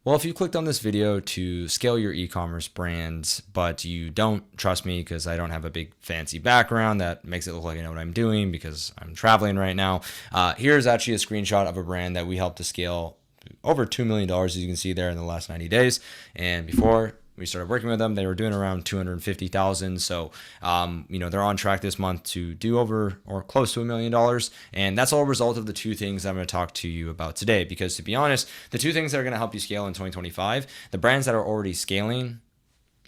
Well, if you clicked on this video to scale your e-commerce brands, but you don't trust me because I don't have a big fancy background that makes it look like I know what I'm doing because I'm traveling right now, here's actually a screenshot of a brand that we helped to scale over $2 million, as you can see there, in the last 90 days. And before we started working with them, they were doing around 250,000. So, they're on track this month to do over or close to $1 million. And that's all a result of the two things I'm going to talk to you about today. Because to be honest, the two things that are going to help you scale in 2025, the brands that are already scaling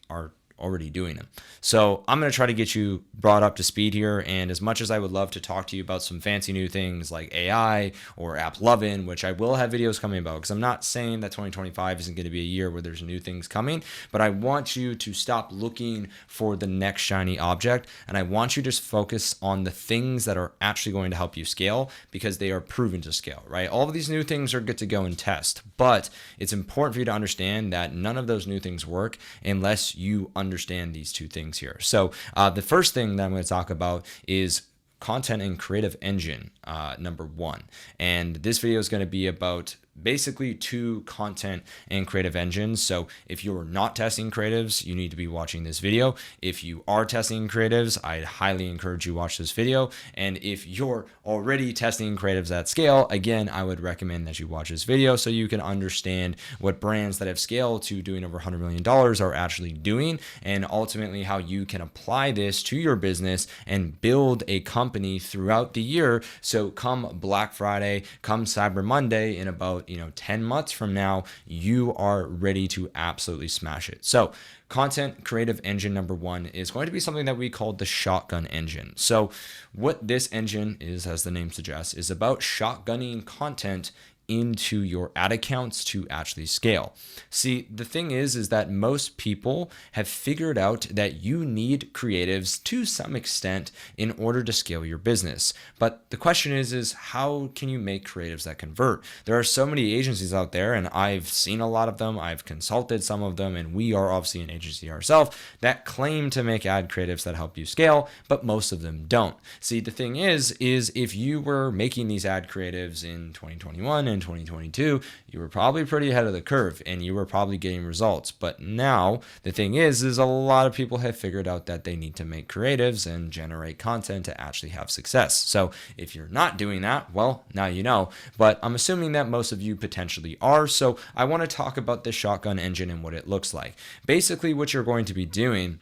are already doing them. So I'm going to try to get you brought up to speed here. And as much as I would love to talk to you about some fancy new things like AI or app loving, which I will have videos coming about, because I'm not saying that 2025 isn't going to be a year where there's new things coming, but I want you to stop looking for the next shiny object. And I want you to just focus on the things that are actually going to help you scale because they are proven to scale, right? All of these new things are good to go and test, but it's important for you to understand that none of those new things work unless you understand these two things here. So the first thing that I'm going to talk about is content and creative engine, number one. And this video is going to be about basically two content and creative engines. So if you're not testing creatives, you need to be watching this video. If you are testing creatives, I'd highly encourage you watch this video. And if you're already testing creatives at scale, again, I would recommend that you watch this video so you can understand what brands that have scaled to doing over $100 million are actually doing, and ultimately how you can apply this to your business and build a company throughout the year. So come Black Friday, come Cyber Monday, in about 10 months from now, you are ready to absolutely smash it. So content creative engine number one is going to be something that we call the shotgun engine. So what this engine is, as the name suggests, is about shotgunning content into your ad accounts to actually scale. See, the thing is that most people have figured out that you need creatives to some extent in order to scale your business. But the question is how can you make creatives that convert? There are so many agencies out there, and I've seen a lot of them. I've consulted some of them, and we are obviously an agency ourselves that claim to make ad creatives that help you scale, but most of them don't. See, the thing is if you were making these ad creatives in 2021 and 2022, you were probably pretty ahead of the curve and you were probably getting results. But now the thing is a lot of people have figured out that they need to make creatives and generate content to actually have success. So if you're not doing that, well, now you know, but I'm assuming that most of you potentially are. So I want to talk about the shotgun engine and what it looks like. Basically, what you're going to be doing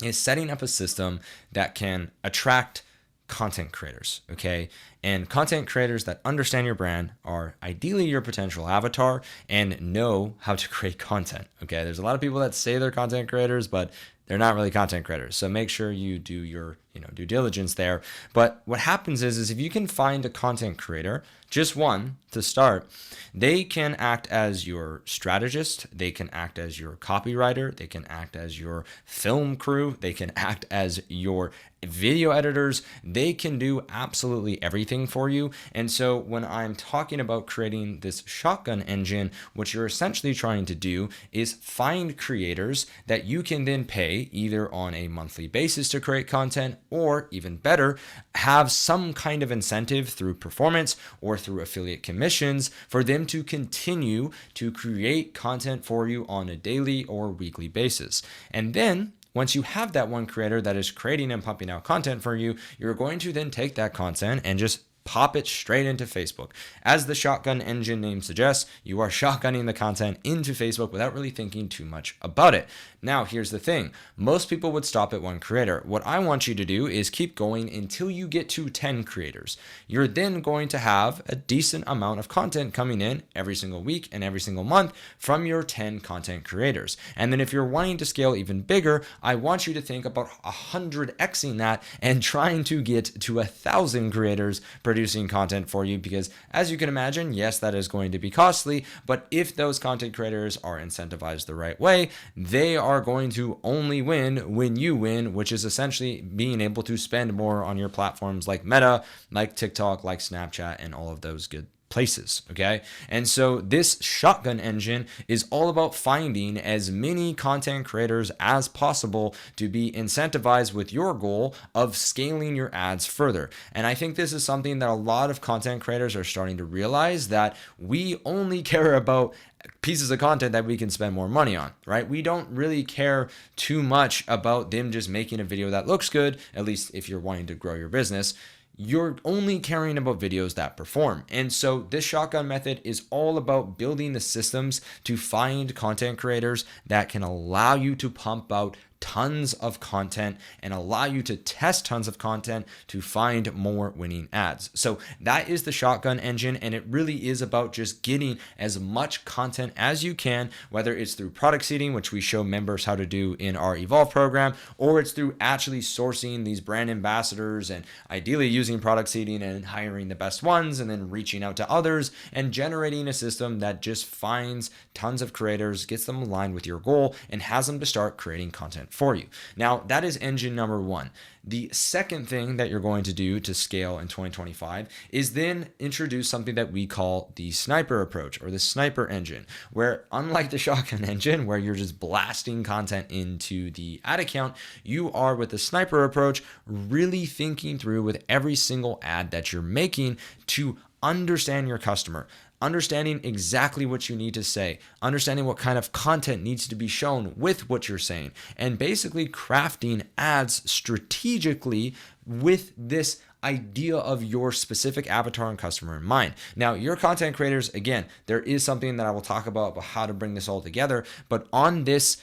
is setting up a system that can attract content creators, okay? And content creators that understand your brand are ideally your potential avatar and know how to create content, okay? There's a lot of people that say they're content creators, but they're not really content creators. So make sure you do your due diligence there. But what happens is if you can find a content creator, just one to start, they can act as your strategist, they can act as your copywriter, they can act as your film crew, they can act as your video editors, they can do absolutely everything for you. And so when I'm talking about creating this shotgun engine, what you're essentially trying to do is find creators that you can then pay either on a monthly basis to create content, or even better, have some kind of incentive through performance or through affiliate commissions for them to continue to create content for you on a daily or weekly basis. And then once you have that one creator that is creating and pumping out content for you, you're going to then take that content and just pop it straight into Facebook. As the shotgun engine name suggests, you are shotgunning the content into Facebook without really thinking too much about it. Now, here's the thing. Most people would stop at one creator. What I want you to do is keep going until you get to 10 creators. You're then going to have a decent amount of content coming in every single week and every single month from your 10 content creators. And then if you're wanting to scale even bigger, I want you to think about 100xing that and trying to get to 1,000 creators producing content for you, because as you can imagine, yes, that is going to be costly, but if those content creators are incentivized the right way, they are going to only win when you win, which is essentially being able to spend more on your platforms like Meta, like TikTok, like Snapchat, and all of those good places. Okay. And so this shotgun engine is all about finding as many content creators as possible to be incentivized with your goal of scaling your ads further. And I think this is something that a lot of content creators are starting to realize, that we only care about pieces of content that we can spend more money on, right? We don't really care too much about them just making a video that looks good, at least if you're wanting to grow your business. You're only caring about videos that perform. And so this shotgun method is all about building the systems to find content creators that can allow you to pump out tons of content and allow you to test tons of content to find more winning ads. So that is the shotgun engine, and it really is about just getting as much content as you can, whether it's through product seeding, which we show members how to do in our Evolve program, or it's through actually sourcing these brand ambassadors and ideally using product seeding and hiring the best ones and then reaching out to others and generating a system that just finds tons of creators, gets them aligned with your goal, and has them to start creating content for you. Now, that is engine number one. The second thing that you're going to do to scale in 2025 is then introduce something that we call the sniper approach, or the sniper engine, where unlike the shotgun engine, where you're just blasting content into the ad account, you are, with the sniper approach, really thinking through with every single ad that you're making to understand your customer, understanding exactly what you need to say, understanding what kind of content needs to be shown with what you're saying, and basically crafting ads strategically with this idea of your specific avatar and customer in mind. Now, your content creators, again, there is something that I will talk about how to bring this all together, but on this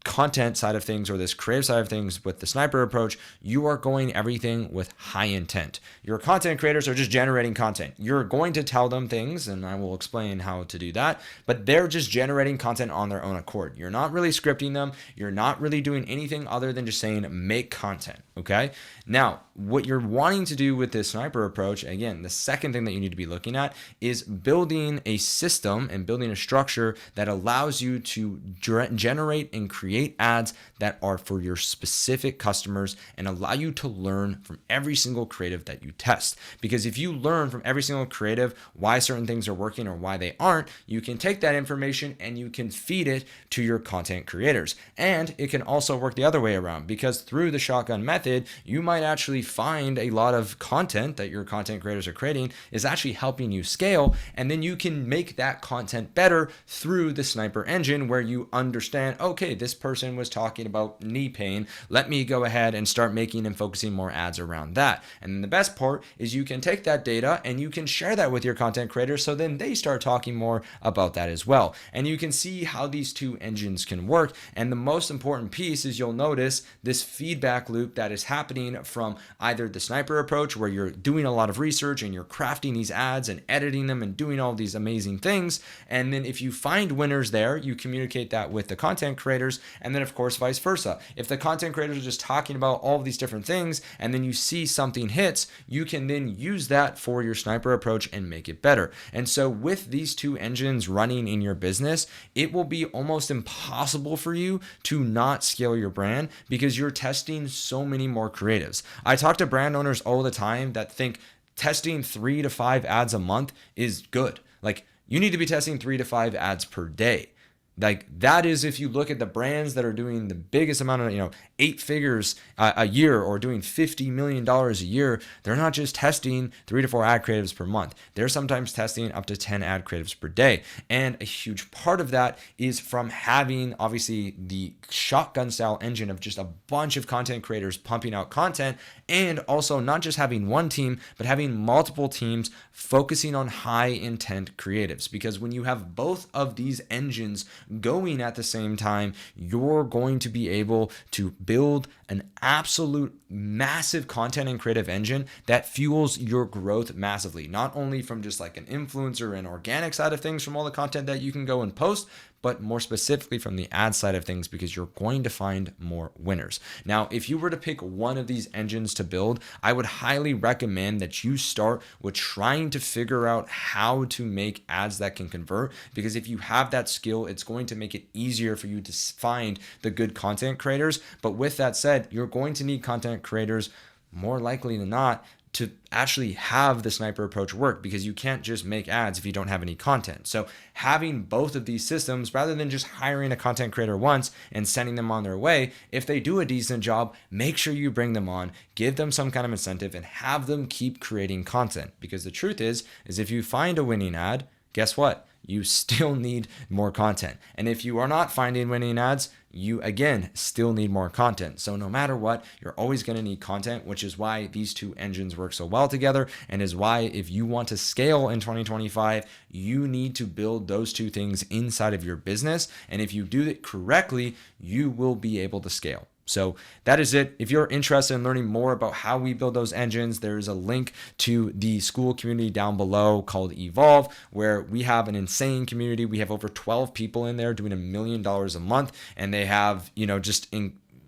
content side of things, or this creative side of things with the sniper approach, you are going everything with high intent. Your content creators are just generating content. You're going to tell them things, and I will explain how to do that, but they're just generating content on their own accord. You're not really scripting them. You're not really doing anything other than just saying, make content. Okay. Now, what you're wanting to do with this sniper approach, again, the second thing that you need to be looking at is building a system and building a structure that allows you to generate and create ads that are for your specific customers and allow you to learn from every single creative that you test. Because if you learn from every single creative why certain things are working or why they aren't, you can take that information and you can feed it to your content creators. And it can also work the other way around, because through the shotgun method, you might actually find a lot of content that your content creators are creating is actually helping you scale, and then you can make that content better through the sniper engine, where you understand, okay, this person was talking about knee pain, let me go ahead and start making and focusing more ads around that. And then the best part is you can take that data and you can share that with your content creators, so then they start talking more about that as well. And you can see how these two engines can work. And the most important piece is you'll notice this feedback loop that is happening from either the sniper approach, where you're doing a lot of research and you're crafting these ads and editing them and doing all these amazing things. And then if you find winners there, you communicate that with the content creators. And then of course, vice versa. If the content creators are just talking about all of these different things and then you see something hits, you can then use that for your sniper approach and make it better. And so with these two engines running in your business, it will be almost impossible for you to not scale your brand, because you're testing so many more creatives. I talk to brand owners all the time that think testing 3 to 5 ads a month is good. Like, you need to be testing 3 to 5 ads per day. Like, that is, if you look at the brands that are doing the biggest amount of, 8 figures a year, or doing $50 million a year, they're not just testing 3 to 4 ad creatives per month. They're sometimes testing up to 10 ad creatives per day. And a huge part of that is from having, obviously, the shotgun style engine of just a bunch of content creators pumping out content, and also not just having one team, but having multiple teams focusing on high intent creatives. Because when you have both of these engines going at the same time, you're going to be able to build an absolute massive content and creative engine that fuels your growth massively, not only from just like an influencer and organic side of things from all the content that you can go and post, but more specifically from the ad side of things, because you're going to find more winners. Now, if you were to pick one of these engines to build, I would highly recommend that you start with trying to figure out how to make ads that can convert, because if you have that skill, it's going to make it easier for you to find the good content creators. But with that said, you're going to need content creators, more likely than not, to actually have the sniper approach work, because you can't just make ads if you don't have any content. So having both of these systems, rather than just hiring a content creator once and sending them on their way, if they do a decent job, make sure you bring them on, give them some kind of incentive, and have them keep creating content. Because the truth is if you find a winning ad, guess what? You still need more content. And if you are not finding winning ads, you again still need more content. So no matter what, you're always going to need content, which is why these two engines work so well together, and is why if you want to scale in 2025, you need to build those two things inside of your business. And if you do it correctly, you will be able to scale. So that is it. If you're interested in learning more about how we build those engines, there's a link to the school community down below called Evolve, where we have an insane community. We have over 12 people in there doing $1 million a month, and they have,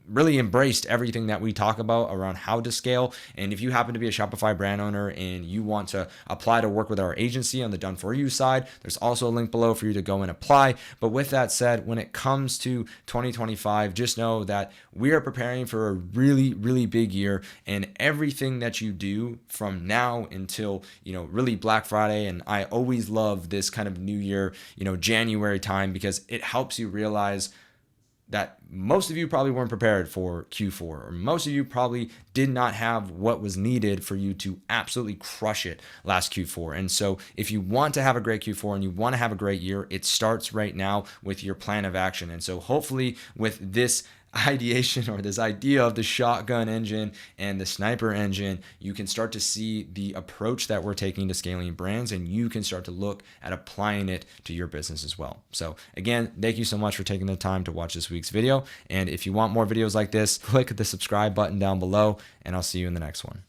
really embraced everything that we talk about around how to scale. And if you happen to be a Shopify brand owner and you want to apply to work with our agency on the done for you side, there's also a link below for you to go and apply. But with that said, when it comes to 2025, just know that we are preparing for a really, really big year, and everything that you do from now until, really Black Friday. And I always love this kind of new year, January time, because it helps you realize that most of you probably weren't prepared for Q4, or most of you probably did not have what was needed for you to absolutely crush it last Q4. And so if you want to have a great Q4 and you want to have a great year, it starts right now with your plan of action. And so hopefully with this ideation, or this idea of the shotgun engine and the sniper engine, you can start to see the approach that we're taking to scaling brands, and you can start to look at applying it to your business as well. So again, thank you so much for taking the time to watch this week's video. And if you want more videos like this, click the subscribe button down below, and I'll see you in the next one.